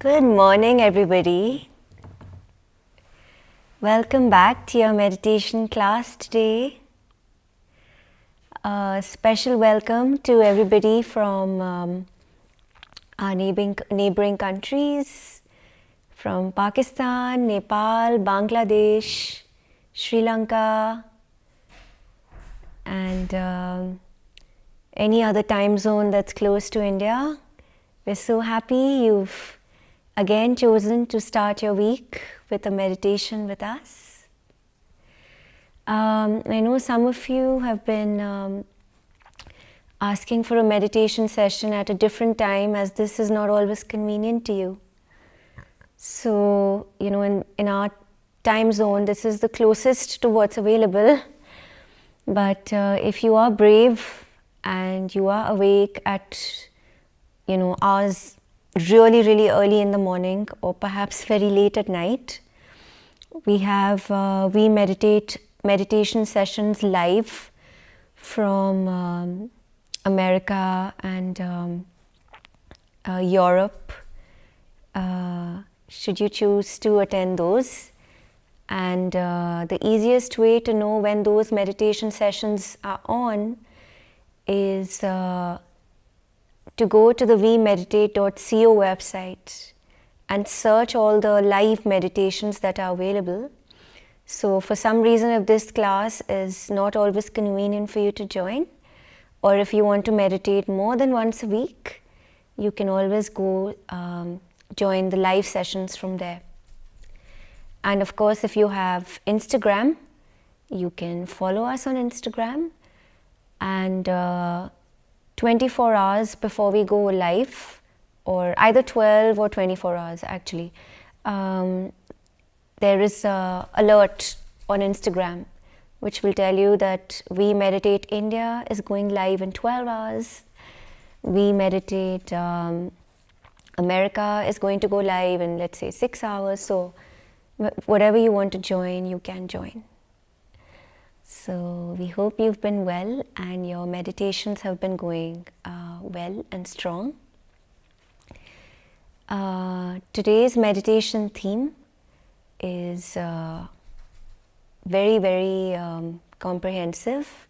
Good morning, everybody. Welcome back to your meditation class today. A special welcome to everybody from our neighboring countries, from Pakistan, Nepal, Bangladesh, Sri Lanka, and any other time zone that's close to India. We're so happy you've again chosen to start your week with a meditation with us. I know some of you have been asking for a meditation session at a different time, as this is not always convenient to you. So, in our time zone, this is the closest to what's available. But if you are brave and you are awake at hours really early in the morning, or perhaps very late at night, we have we meditation sessions live from America and Europe, should you choose to attend those. And the easiest way to know when those meditation sessions are on is to go to the wemeditate.co website and search all the live meditations that are available. So for some reason, if this class is not always convenient for you to join, or if you want to meditate more than once a week, you can always go join the live sessions from there. And of course, if you have Instagram, you can follow us on Instagram, and 24 hours before we go live, or either 12 or 24 hours actually, there is an alert on Instagram which will tell you that We Meditate India is going live in 12 hours. We Meditate America is going to go live in, let's say, 6 hours. So whatever you want to join, you can join. So we hope you've been well and your meditations have been going well and strong. Today's meditation theme is very comprehensive,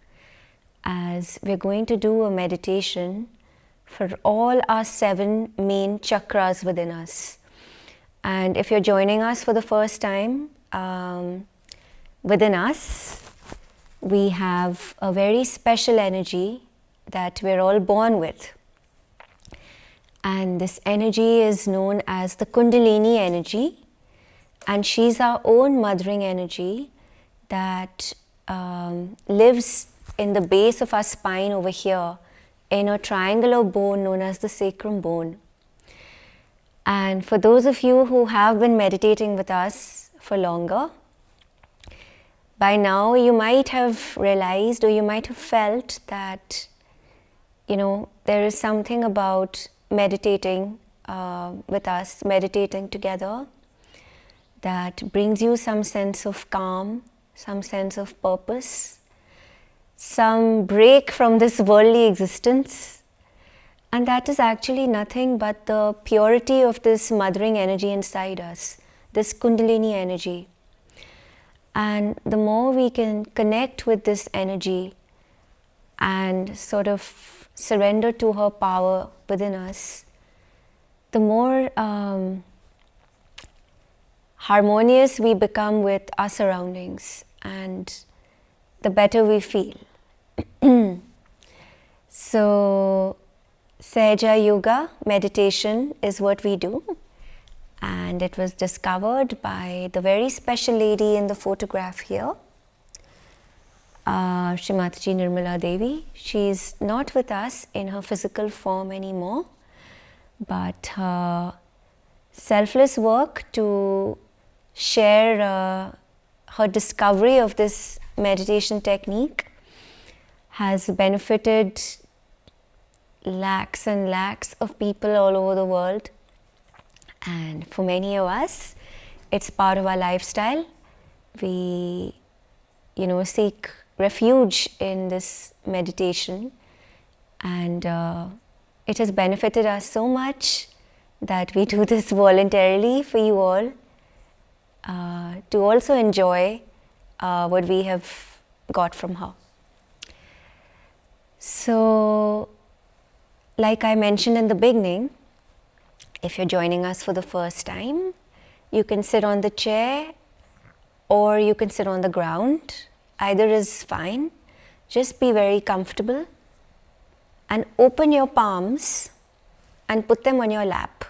as we're going to do a meditation for all our 7 main chakras within us. And if you're joining us for the first time, within us, we have a very special energy that we're all born with. And this energy is known as the Kundalini energy. And she's our own mothering energy that lives in the base of our spine over here, in a triangular bone known as the sacrum bone. And for those of you who have been meditating with us for longer, by now you might have realized, or you might have felt that, there is something about meditating with us, meditating together, that brings you some sense of calm, some sense of purpose, some break from this worldly existence. And that is actually nothing but the purity of this mothering energy inside us, this Kundalini energy. And the more we can connect with this energy and sort of surrender to her power within us, the more harmonious we become with our surroundings, and the better we feel. So, Sahaja Yoga meditation is what we do. And it was discovered by the very special lady in the photograph here, Srimati Nirmala Devi. She's not with us in her physical form anymore, but her selfless work to share her discovery of this meditation technique has benefited lakhs and lakhs of people all over the world. And for many of us, it's part of our lifestyle. We, seek refuge in this meditation, and it has benefited us so much that we do this voluntarily for you all to also enjoy what we have got from her. So, like I mentioned in the beginning, if you're joining us for the first time, you can sit on the chair or you can sit on the ground. Either is fine. Just be very comfortable and open your palms and put them on your lap,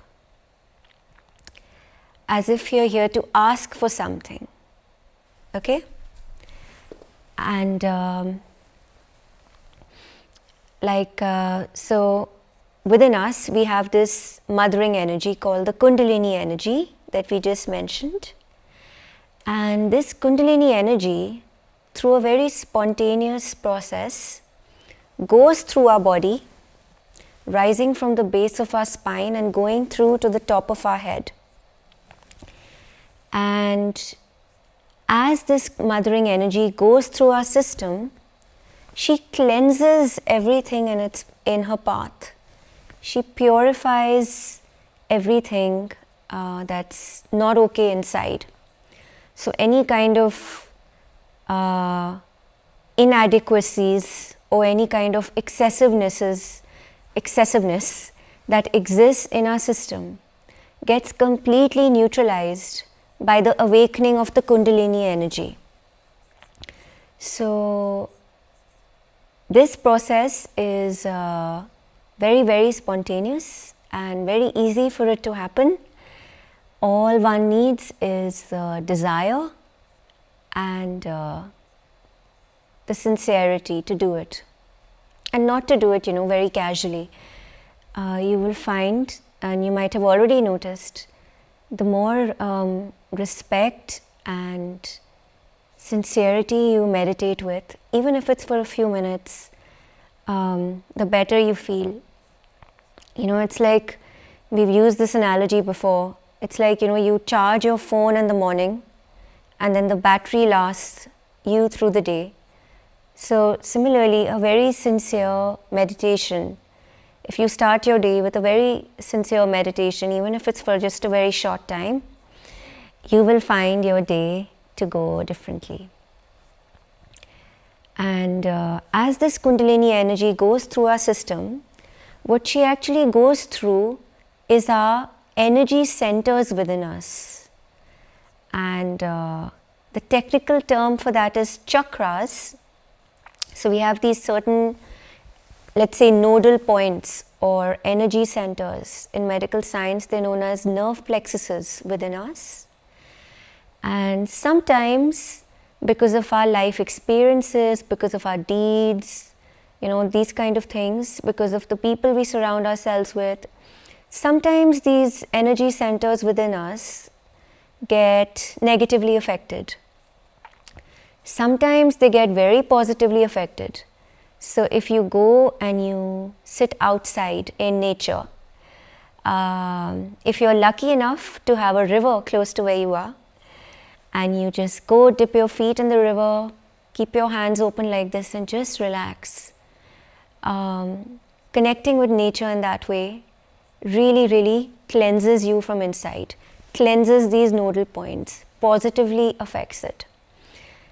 as if you're here to ask for something. Okay? And so within us we have this mothering energy called the Kundalini energy that we just mentioned. And this Kundalini energy, through a very spontaneous process, goes through our body, rising from the base of our spine and going through to the top of our head. And as this mothering energy goes through our system, she cleanses everything in her path. She purifies everything that's not okay inside. So any kind of inadequacies or any kind of excessiveness that exists in our system gets completely neutralized by the awakening of the Kundalini energy. So this process is very, very spontaneous and very easy for it to happen. All one needs is the desire and the sincerity to do it, and not to do it, very casually. You will find, and you might have already noticed, the more respect and sincerity you meditate with, even if it's for a few minutes, the better you feel. It's like, we've used this analogy before. It's like, you charge your phone in the morning and then the battery lasts you through the day. So similarly, a very sincere meditation, if you start your day with a very sincere meditation, even if it's for just a very short time, you will find your day to go differently. And as this Kundalini energy goes through our system, what she actually goes through is our energy centers within us. And the technical term for that is chakras. So we have these certain, let's say, nodal points or energy centers. In medical science, they're known as nerve plexuses within us. And sometimes, because of our life experiences, because of our deeds, these kind of things, because of the people we surround ourselves with, sometimes these energy centers within us get negatively affected. Sometimes they get very positively affected. So if you go and you sit outside in nature, if you're lucky enough to have a river close to where you are, and you just go dip your feet in the river, keep your hands open like this and just relax. Connecting with nature in that way really, really cleanses you from inside, cleanses these nodal points, positively affects it.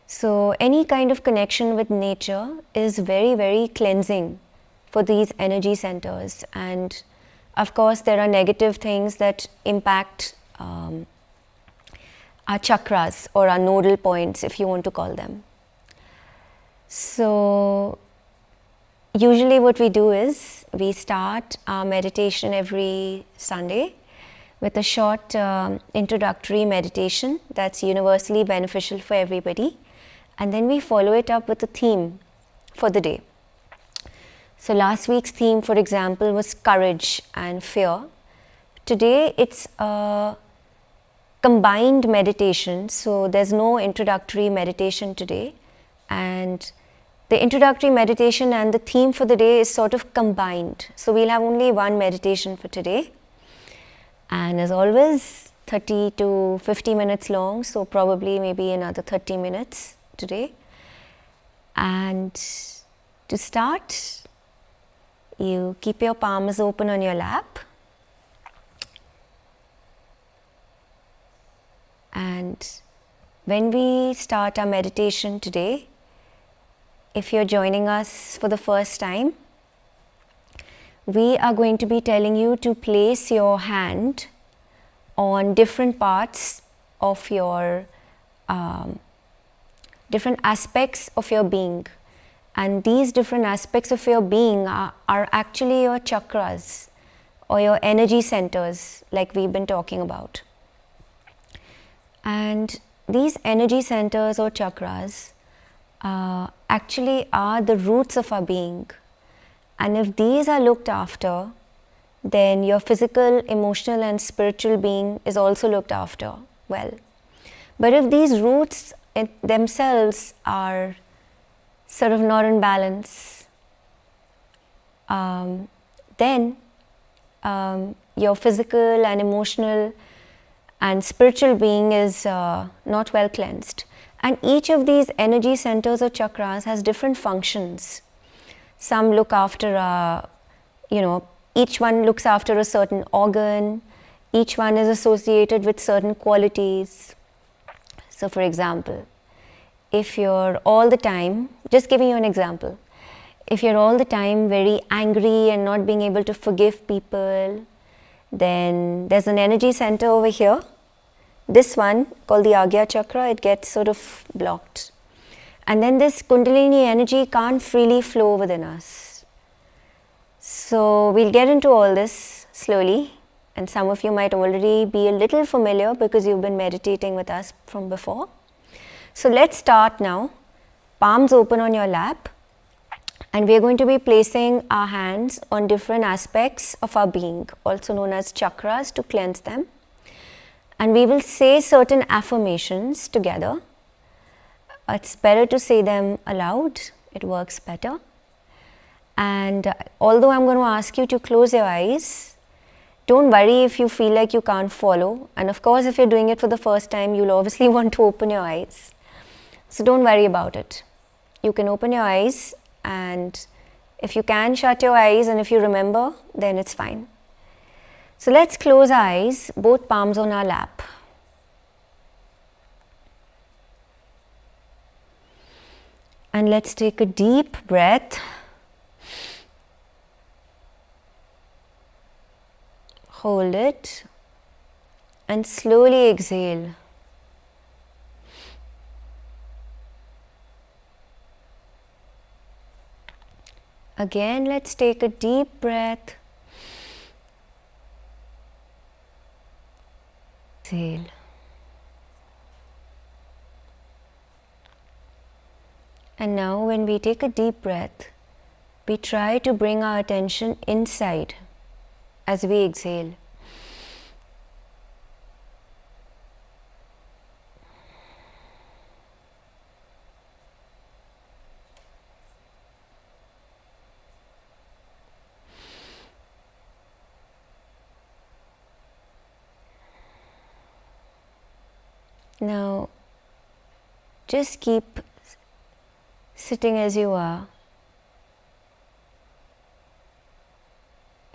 So any kind of connection with nature is very, very cleansing for these energy centers. And of course, there are negative things that impact our chakras or our nodal points, if you want to call them. So usually what we do is we start our meditation every Sunday with a short introductory meditation that's universally beneficial for everybody, and then we follow it up with a theme for the day. So last week's theme, for example, was courage and fear. Today it's a combined meditation, so there's no introductory meditation today, and the introductory meditation and the theme for the day is sort of combined. So we'll have only one meditation for today, and as always 30 to 50 minutes long, so probably maybe another 30 minutes today. And to start, you keep your palms open on your lap And when we start our meditation today, if you're joining us for the first time, we are going to be telling you to place your hand on different parts of your different aspects of your being. And these different aspects of your being are actually your chakras or your energy centers, like we've been talking about. And these energy centers or chakras actually are the roots of our being. And if these are looked after, then your physical, emotional and spiritual being is also looked after well. But if these roots themselves are sort of not in balance, then your physical and emotional and spiritual being is not well cleansed. And each of these energy centers or chakras has different functions. Some look after, each one looks after a certain organ, each one is associated with certain qualities. So for example, if you're all the time, just giving you an example, if you're all the time very angry and not being able to forgive people, then there's an energy center over here. This one called the Agya chakra, it gets sort of blocked. And then this Kundalini energy can't freely flow within us. So we'll get into all this slowly, and some of you might already be a little familiar because you've been meditating with us from before. So let's start now. Palms open on your lap, and we are going to be placing our hands on different aspects of our being, also known as chakras, to cleanse them. And we will say certain affirmations together. It's better to say them aloud, it works better. And although I'm going to ask you to close your eyes, don't worry if you feel like you can't follow. And of course, if you're doing it for the first time, you'll obviously want to open your eyes. So don't worry about it. You can open your eyes, and if you can, shut your eyes, and if you remember, then it's fine. So let's close our eyes, both palms on our lap. And let's take a deep breath. Hold it and slowly exhale. Again, let's take a deep breath. Exhale. And now when we take a deep breath, we try to bring our attention inside as we exhale. Now, just keep sitting as you are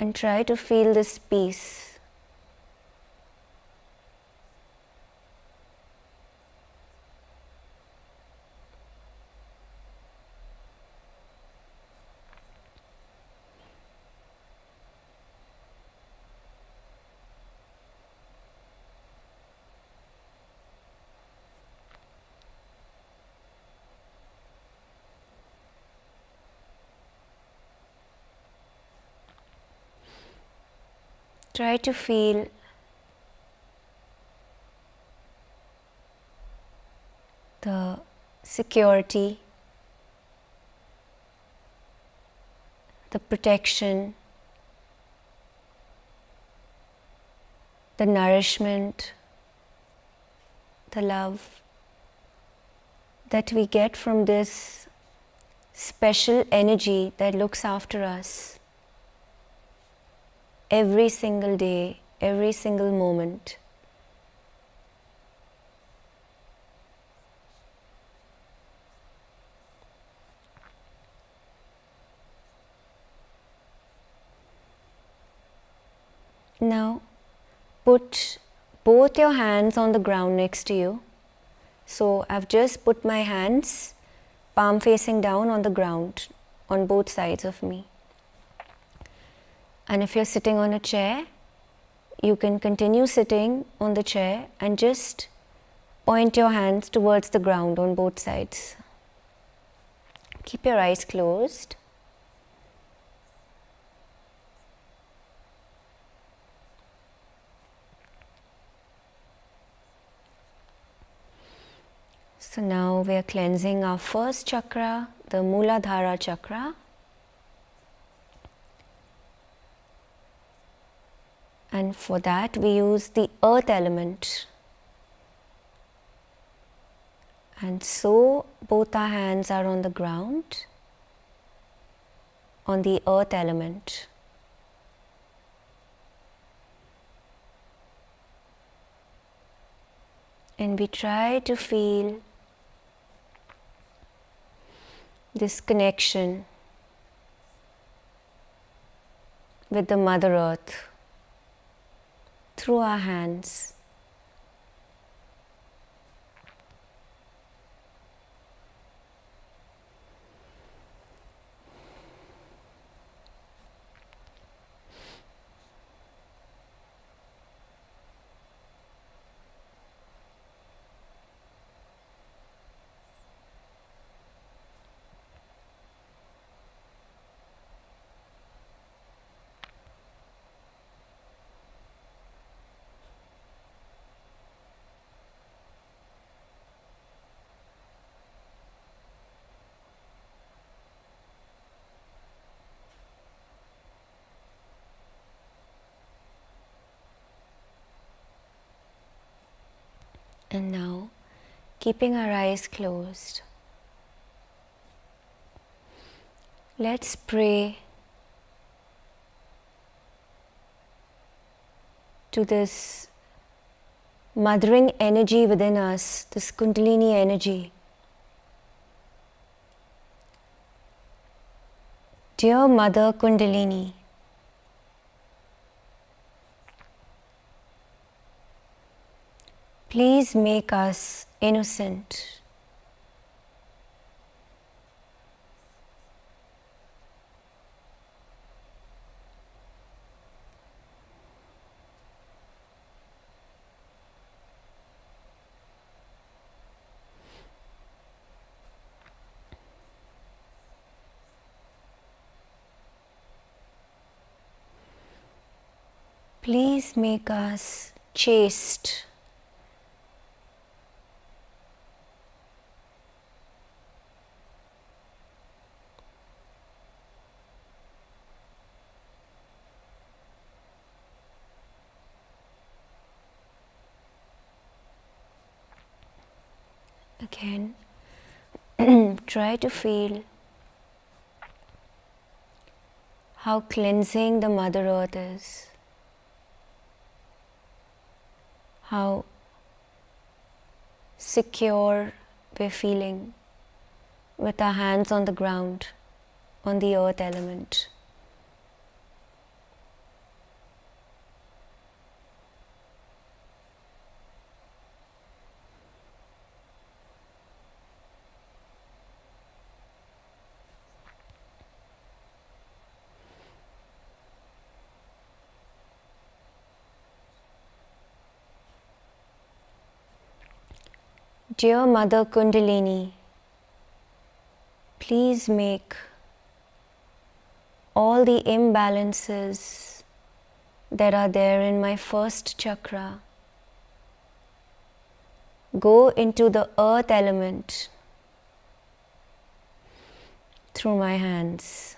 and try to feel this peace. Try to feel the security, the protection, the nourishment, the love that we get from this special energy that looks after us every single day, every single moment. Now, put both your hands on the ground next to you. So I've just put my hands palm facing down on the ground on both sides of me. And if you're sitting on a chair, you can continue sitting on the chair and just point your hands towards the ground on both sides. Keep your eyes closed. So now we are cleansing our first chakra, the Muladhara chakra. And for that we use the earth element. And so both our hands are on the ground, on the earth element. And we try to feel this connection with the Mother Earth through our hands. And now, keeping our eyes closed, let's pray to this mothering energy within us, this Kundalini energy. Dear Mother Kundalini, please make us innocent. Please make us chaste. Again, try to feel how cleansing the Mother Earth is, how secure we're feeling with our hands on the ground, on the earth element. Dear Mother Kundalini, please make all the imbalances that are there in my first chakra go into the earth element through my hands.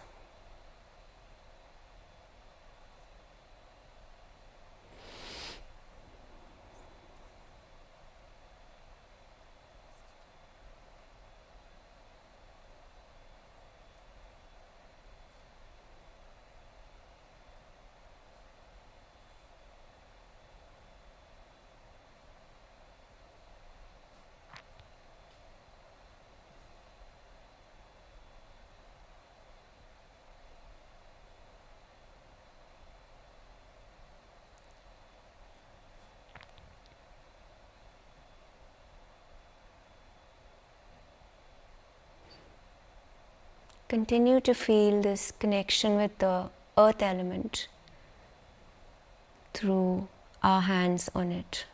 Continue to feel this connection with the earth element through our hands on it.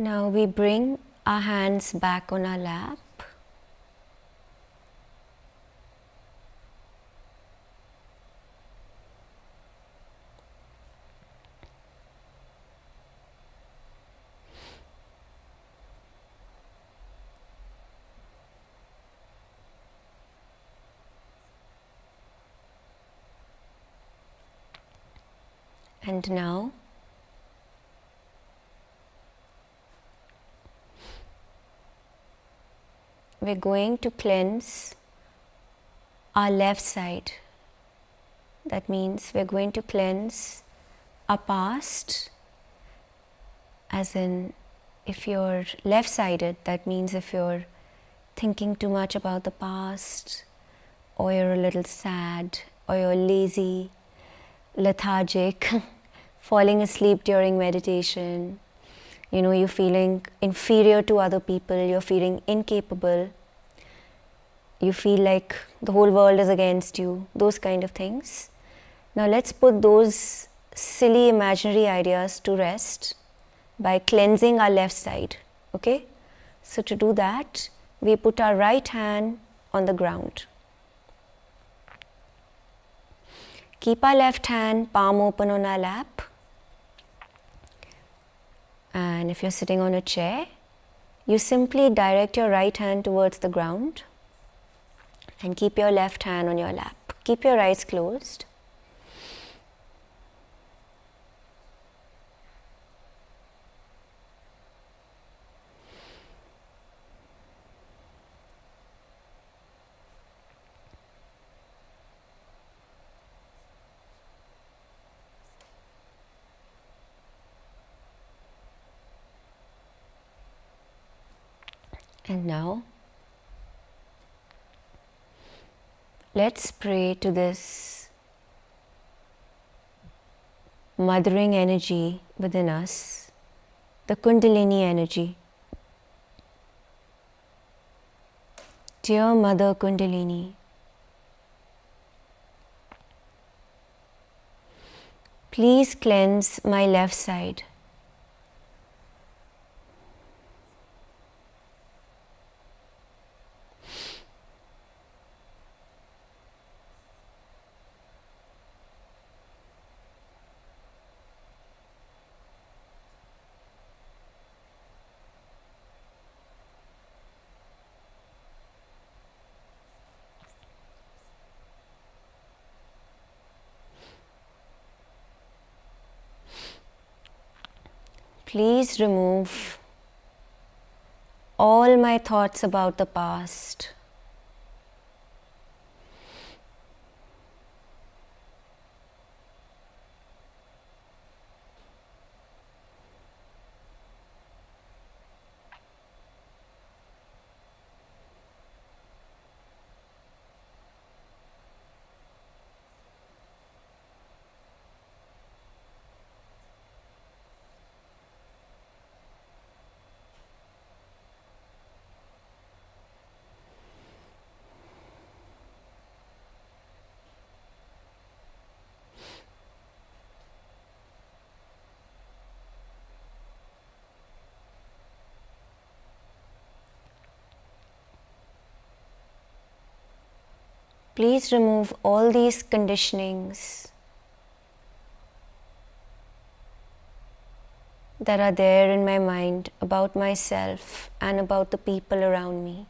Now we bring our hands back on our lap. And now we're going to cleanse our left side. That means we're going to cleanse our past, as in, if you're left-sided, that means if you're thinking too much about the past, or you're a little sad, or you're lazy, lethargic, falling asleep during meditation, you're feeling inferior to other people, you're feeling incapable, you feel like the whole world is against you, those kind of things. Now let's put those silly imaginary ideas to rest by cleansing our left side, okay? So to do that, we put our right hand on the ground. Keep our left hand palm open on our lap. And if you're sitting on a chair, you simply direct your right hand towards the ground and keep your left hand on your lap. Keep your eyes closed. And now, let's pray to this mothering energy within us, the Kundalini energy. Dear Mother Kundalini, please cleanse my left side. Please remove all my thoughts about the past. Please remove all these conditionings that are there in my mind about myself and about the people around me.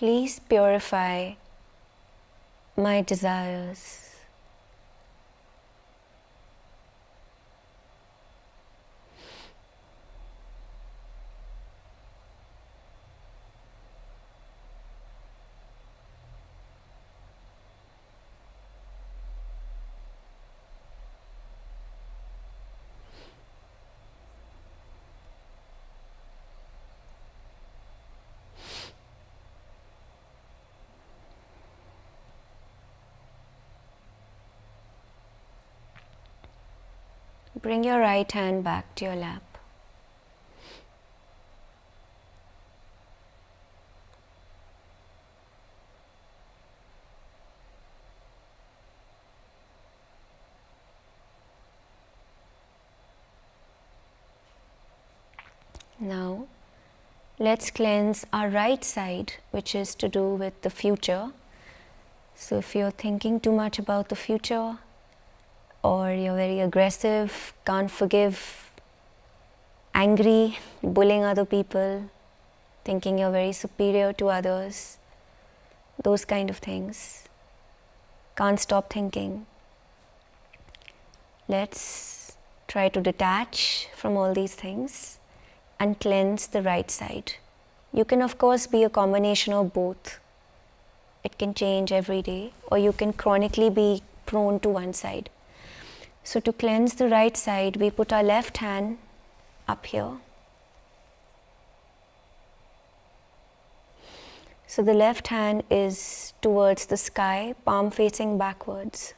please purify my desires. Bring your right hand back to your lap. Now, let's cleanse our right side, which is to do with the future. So if you're thinking too much about the future, or you're very aggressive, can't forgive, angry, bullying other people, thinking you're very superior to others, those kind of things, can't stop thinking. Let's try to detach from all these things and cleanse the right side. You can of course be a combination of both. It can change every day, or you can chronically be prone to one side. So to cleanse the right side, we put our left hand up here. So the left hand is towards the sky, palm facing backwards.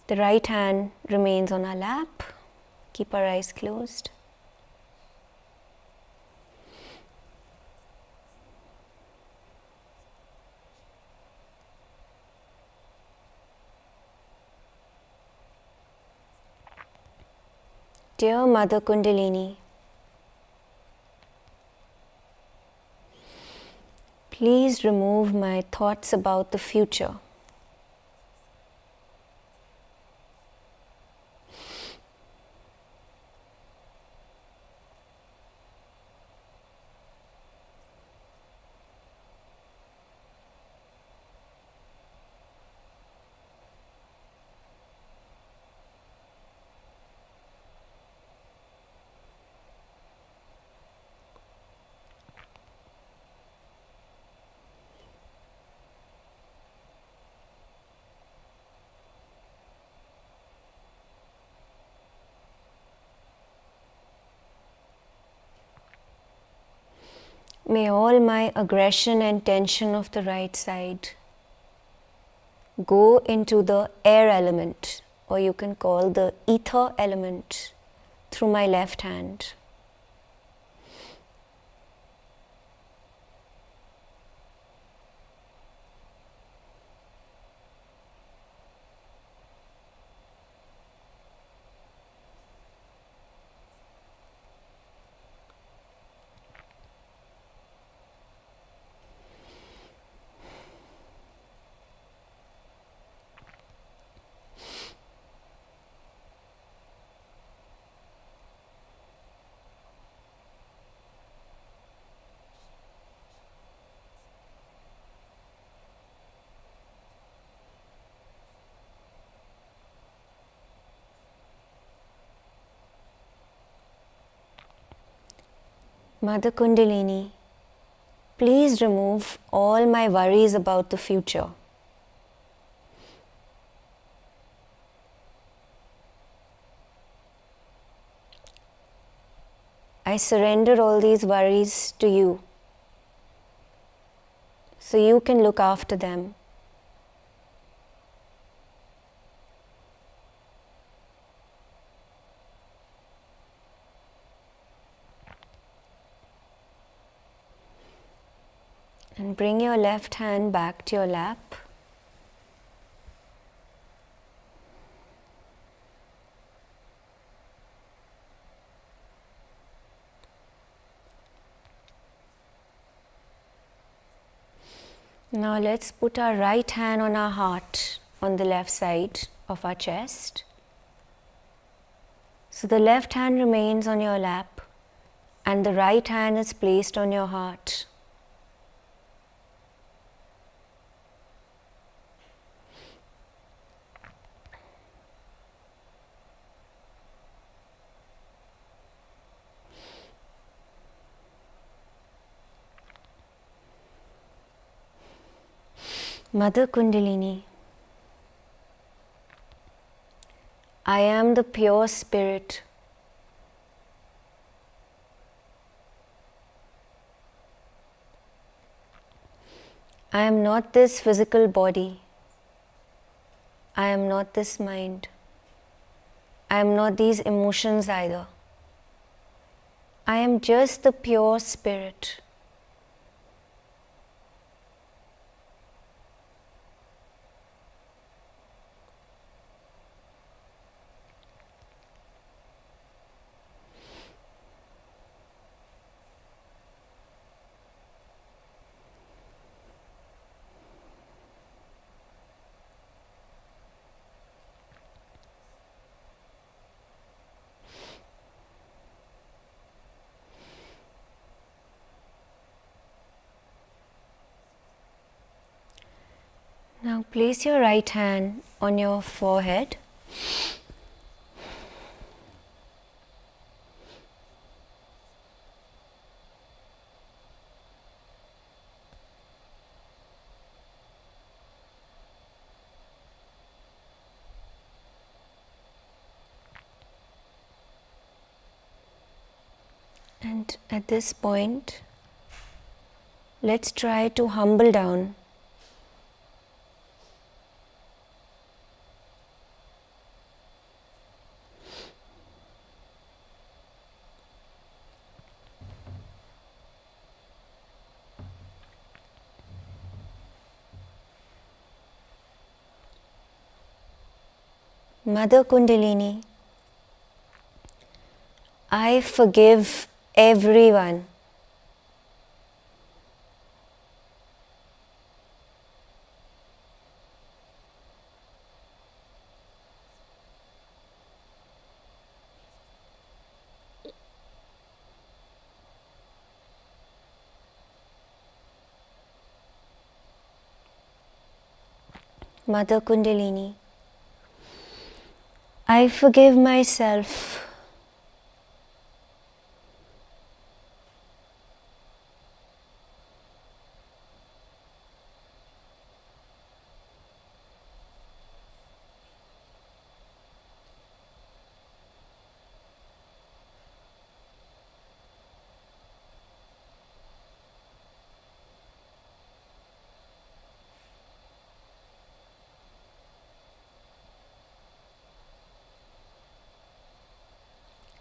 The right hand remains on our lap. Keep our eyes closed. Dear Mother Kundalini, please remove my thoughts about the future. May all my aggression and tension of the right side go into the air element, or you can call the ether element, through my left hand. Mother Kundalini, please remove all my worries about the future. I surrender all these worries to you, so you can look after them. And bring your left hand back to your lap. Now let's put our right hand on our heart on the left side of our chest. So the left hand remains on your lap and the right hand is placed on your heart. Mother Kundalini, I am the pure spirit. I am not this physical body. I am not this mind. I am not these emotions either. I am just the pure spirit. Now place your right hand on your forehead. And at this point, let's try to humble down. Mother Kundalini, I forgive everyone. Mother Kundalini, I forgive myself.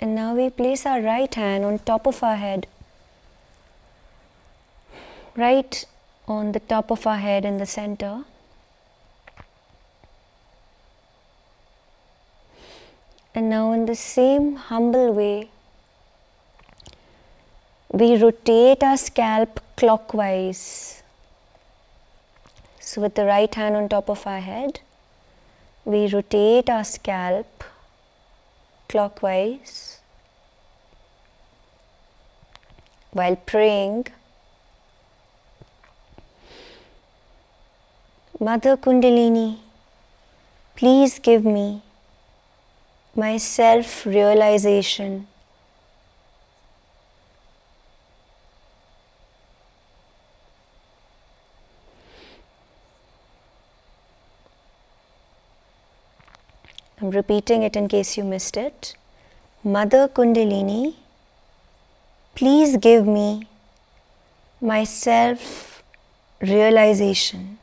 And now we place our right hand on top of our head, right on the top of our head in the center. And now in the same humble way, we rotate our scalp clockwise. So with the right hand on top of our head, we rotate our scalp clockwise while praying, Mother Kundalini, please give me my self-realization. I'm repeating it in case you missed it. Mother Kundalini, please give me my self-realization.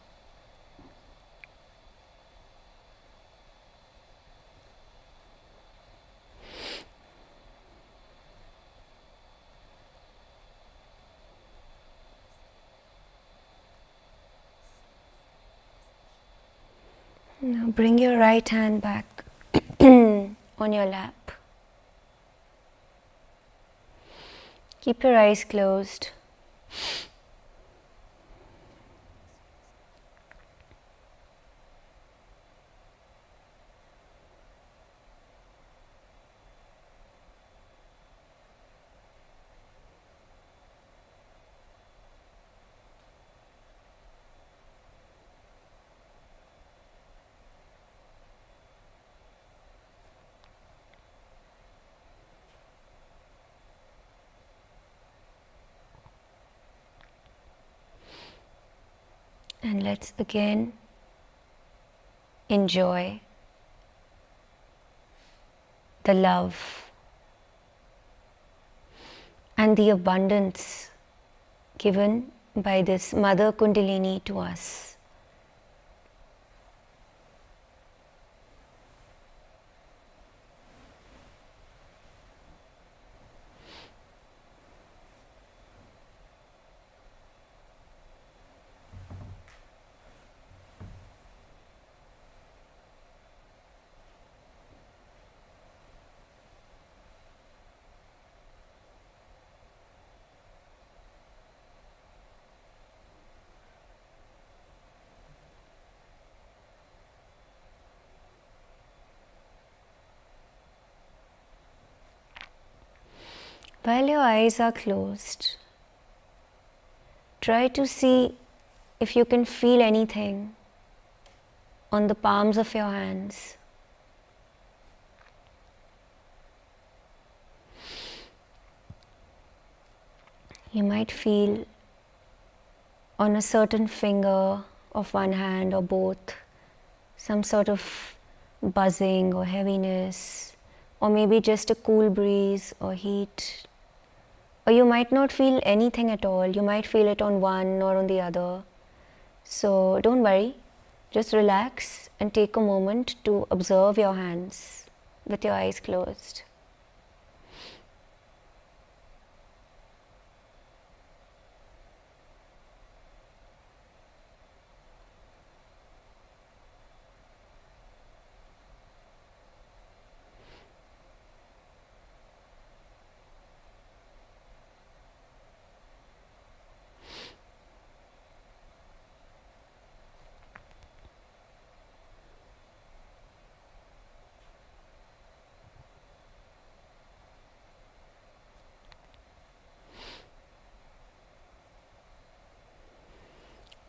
Now bring your right hand back on your lap. Keep your eyes closed. And let's again enjoy the love and the abundance given by this Mother Kundalini to us. While your eyes are closed, try to see if you can feel anything on the palms of your hands. You might feel on a certain finger of one hand or both some sort of buzzing or heaviness, or maybe just a cool breeze or heat. Or you might not feel anything at all. You might feel it on one or on the other. So don't worry, just relax and take a moment to observe your hands with your eyes closed.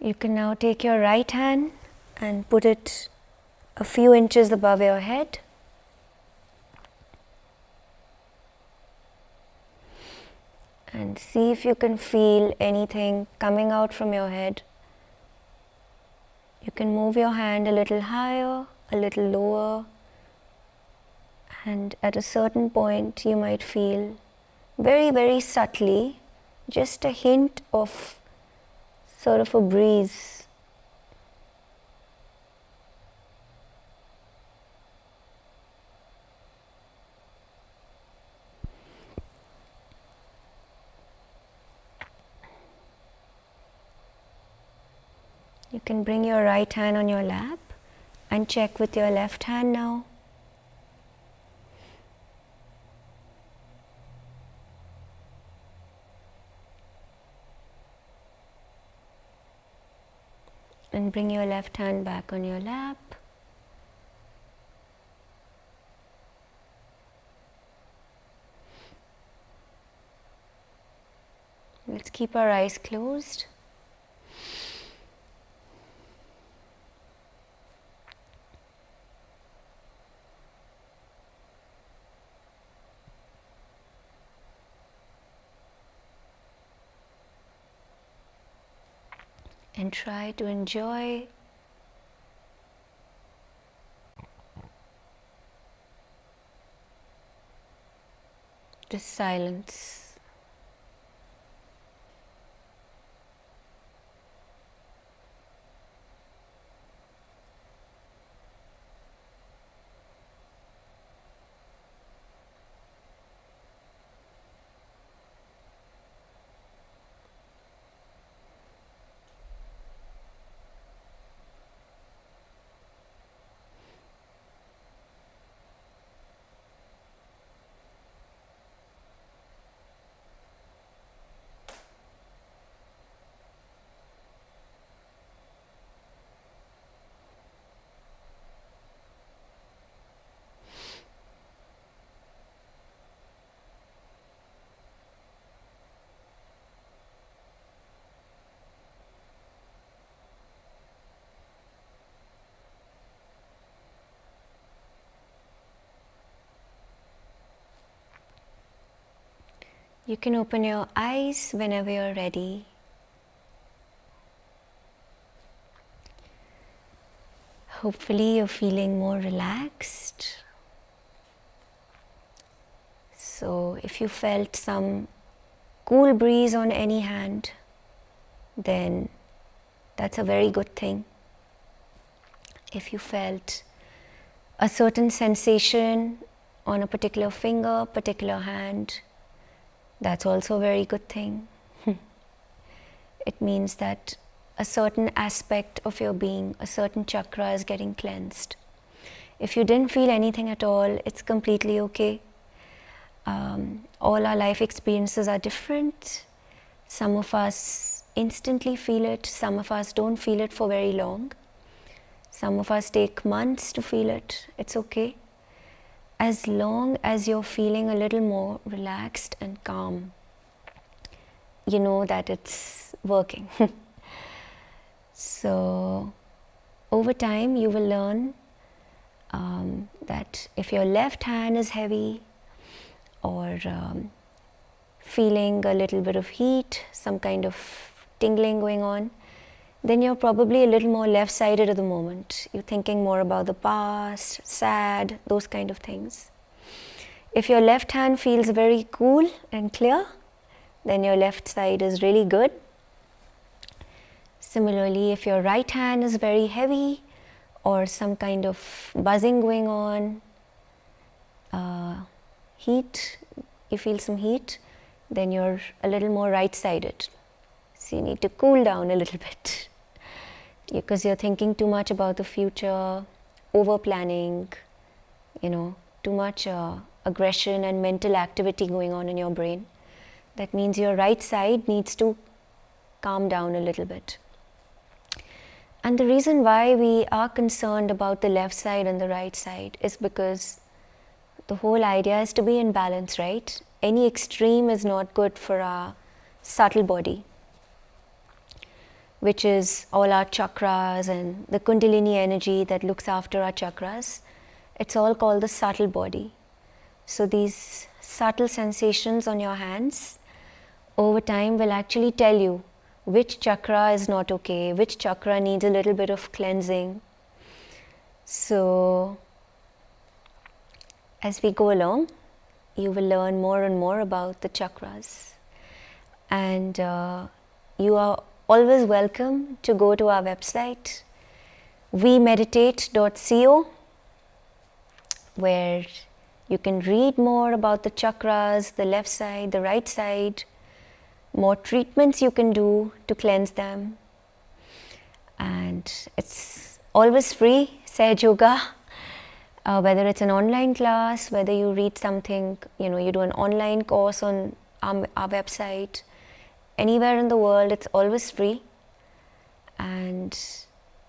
You can now take your right hand and put it a few inches above your head. And see if you can feel anything coming out from your head. You can move your hand a little higher, a little lower, and at a certain point you might feel very, very subtly just a hint of sort of a breeze. You can bring your right hand on your lap and check with your left hand now. And bring your left hand back on your lap. Let's keep our eyes closed. And try to enjoy the silence. You can open your eyes whenever you're ready. hopefully you're feeling more relaxed. So if you felt some cool breeze on any hand, then that's a very good thing. If you felt a certain sensation on a particular finger, particular hand, that's also a very good thing. It means that a certain aspect of your being, a certain chakra is getting cleansed. If you didn't feel anything at all, it's completely okay. All our life experiences are different. Some of us instantly feel it, some of us don't feel it for very long. Some of us take months to feel it. It's okay. As long as you're feeling a little more relaxed and calm, you know that it's working. So, over time you will learn that if your left hand is heavy or feeling a little bit of heat, some kind of tingling going on, then you're probably a little more left-sided at the moment. You're thinking more about the past, sad, those kind of things. If your left hand feels very cool and clear, then your left side is really good. Similarly, if your right hand is very heavy or some kind of buzzing going on, heat, you feel some heat, then you're a little more right-sided. So you need to cool down a little bit because you're thinking too much about the future, over-planning, too much aggression and mental activity going on in your brain. That means your right side needs to calm down a little bit. And the reason why we are concerned about the left side and the right side is because the whole idea is to be in balance, right? Any extreme is not good for our subtle body, which is all our chakras and the Kundalini energy that looks after our chakras. It's all called the subtle body. So these subtle sensations on your hands over time will actually tell you which chakra is not okay, which chakra needs a little bit of cleansing. So as we go along, you will learn more and more about the chakras. And you are always welcome to go to our website, wemeditate.co, where you can read more about the chakras, the left side, the right side, more treatments you can do to cleanse them. And it's always free, Sahaj Yoga. Whether it's an online class, whether you read something, you do an online course on our website, anywhere in the world, it's always free. And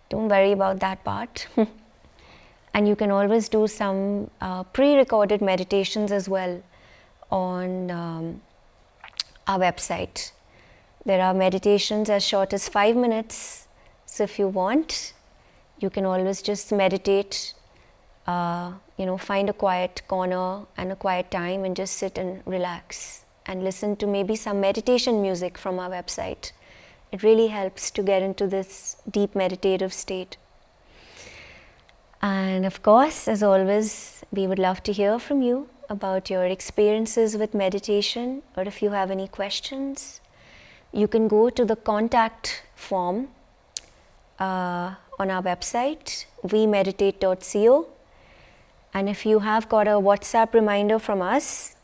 don't worry about that part. And you can always do some pre-recorded meditations as well on our website. There are meditations as short as 5 minutes. So if you want, you can always just meditate, find a quiet corner and a quiet time and just sit and relax and listen to maybe some meditation music from our website. It really helps to get into this deep meditative state. And of course, as always, we would love to hear from you about your experiences with meditation, or if you have any questions, you can go to the contact form on our website, wemeditate.co. And if you have got a WhatsApp reminder from us,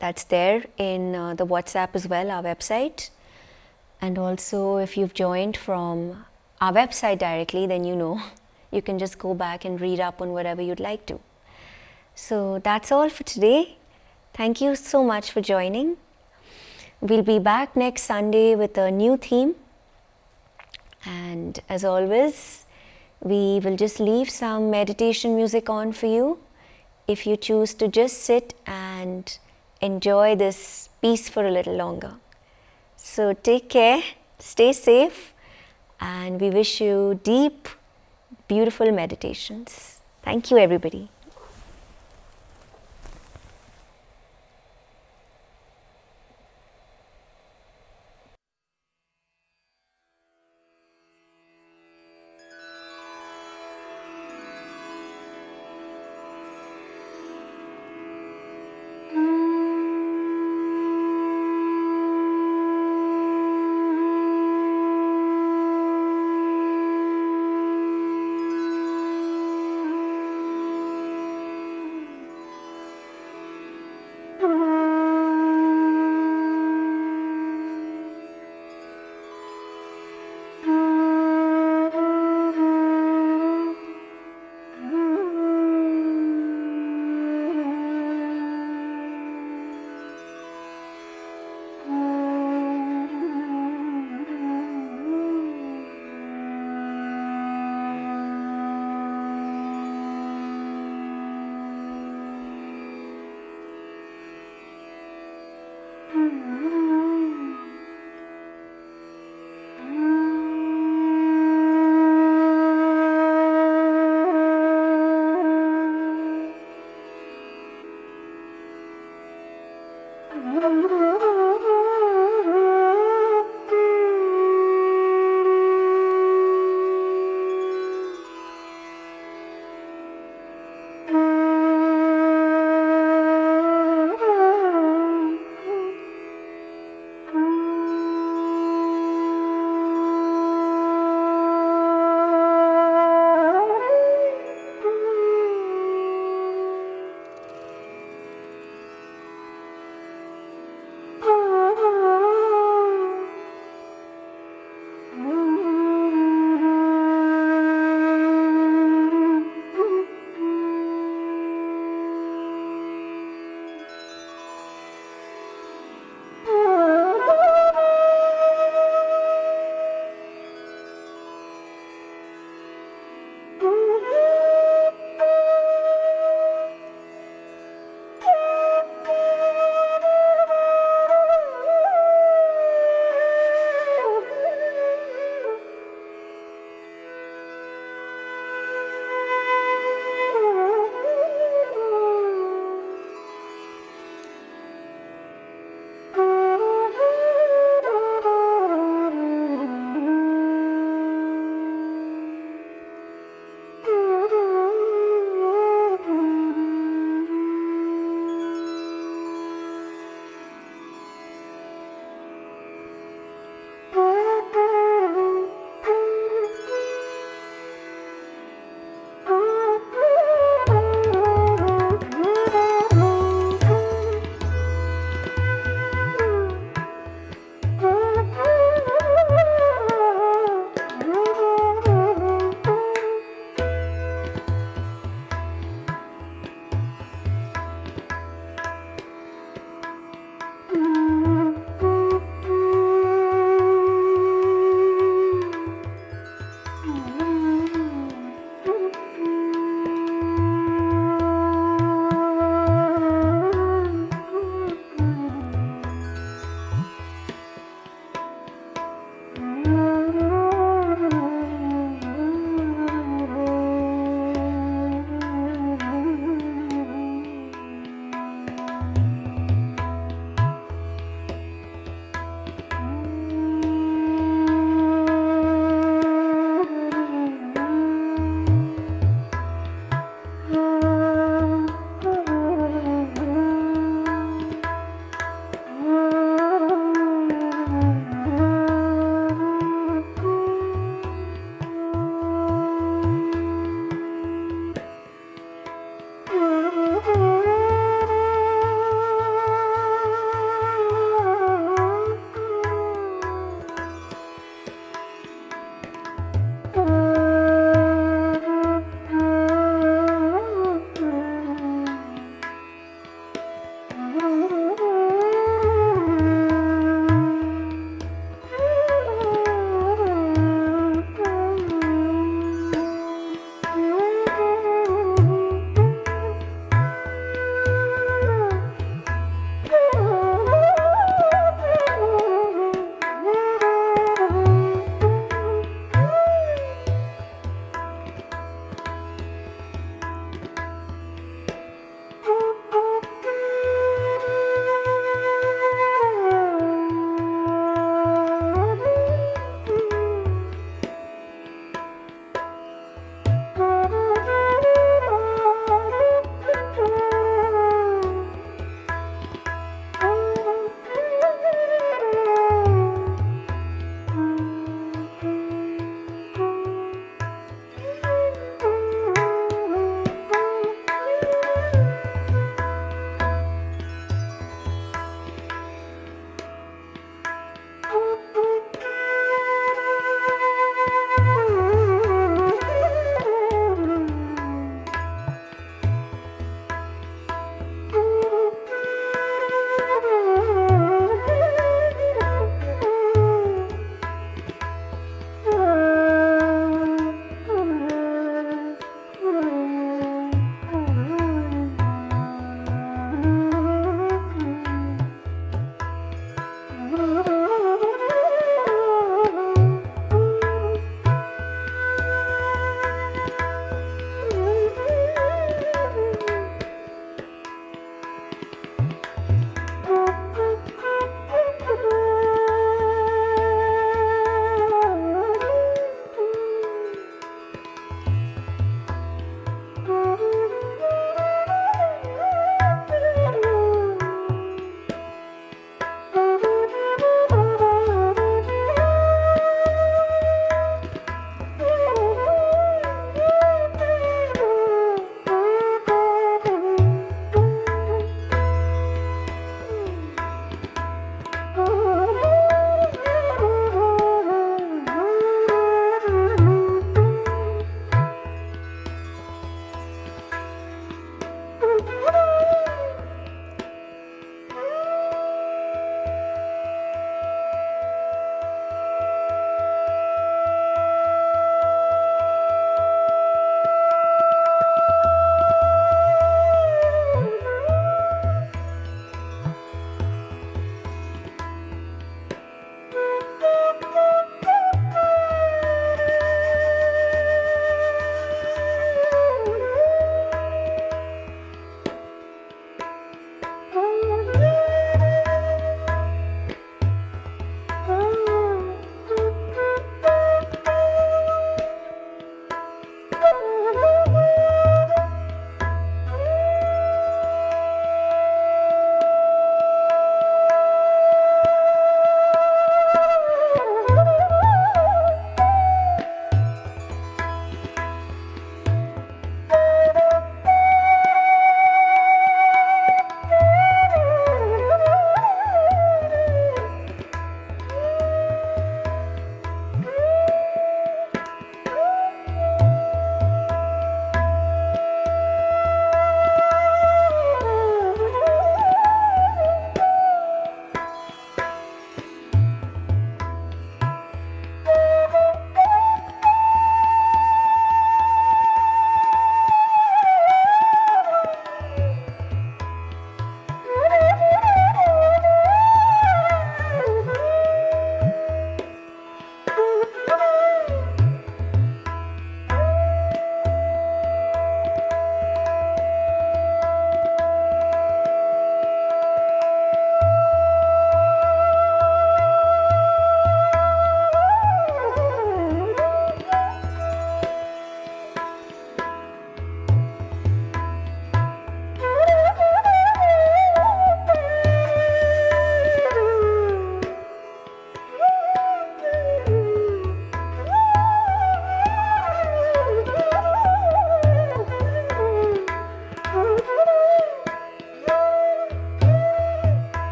that's there in the WhatsApp as well, our website. And also, if you've joined from our website directly, then you can just go back and read up on whatever you'd like to. So that's all for today. Thank you so much for joining. We'll be back next Sunday with a new theme. And as always, we will just leave some meditation music on for you if you choose to just sit and enjoy this piece for a little longer. So take care, stay safe, and we wish you deep, beautiful meditations. Thank you, everybody.